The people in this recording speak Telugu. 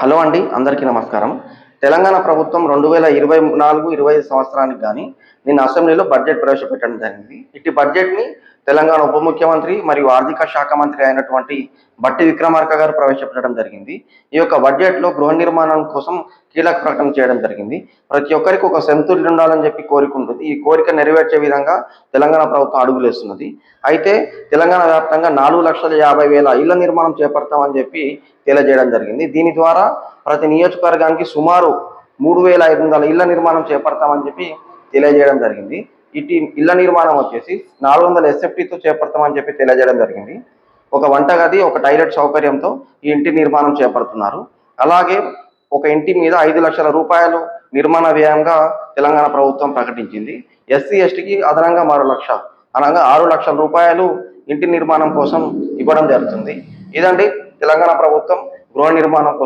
హలో అండి, అందరికీ నమస్కారం. తెలంగాణ ప్రభుత్వం 2024-25 సంవత్సరానికి గాని నిన్న అసెంబ్లీలో బడ్జెట్ ప్రవేశపెట్టడం జరిగింది. ఇట్టి బడ్జెట్‌ని తెలంగాణ ఉప ముఖ్యమంత్రి మరియు ఆర్థిక శాఖ మంత్రి అయినటువంటి బట్టి విక్రమార్క గారు ప్రవేశపెట్టడం జరిగింది. ఈ యొక్క బడ్జెట్‌లో గృహ నిర్మాణం కోసం కీలక ప్రకటన చేయడం జరిగింది. ప్రతి ఒక్కరికి ఒక సొంత ఇల్లు ఉండాలని చెప్పి కోరిక ఉంటుంది. ఈ కోరిక నెరవేర్చే విధంగా తెలంగాణ ప్రభుత్వం అడుగులేస్తున్నది. అయితే తెలంగాణ వ్యాప్తంగా 4,50,000 ఇళ్ల నిర్మాణం చేపడతామని చెప్పి తెలియజేయడం జరిగింది. దీని ద్వారా ప్రతి నియోజకవర్గానికి సుమారు 3,500 ఇళ్ల నిర్మాణం చేపడతామని చెప్పి తెలియజేయడం జరిగింది. ఇటు ఇళ్ల నిర్మాణం వచ్చేసి 400 ఎస్ఎఫ్టీతో చేపడతామని చెప్పి తెలియజేయడం జరిగింది. ఒక వంటగది, ఒక టాయిలెట్ సౌకర్యంతో ఈ ఇంటి నిర్మాణం చేపడుతున్నారు. అలాగే ఒక ఇంటి మీద 5 లక్షల రూపాయలు నిర్మాణ వ్యయంగా తెలంగాణ ప్రభుత్వం ప్రకటించింది. ఎస్సీ ఎస్టీకి అదనంగా మరో 1,00,000 అనగా 6 లక్షల రూపాయలు ఇంటి నిర్మాణం కోసం ఇవ్వడం జరుగుతుంది. ఇదండి తెలంగాణ ప్రభుత్వం గృహ నిర్మాణం కోసం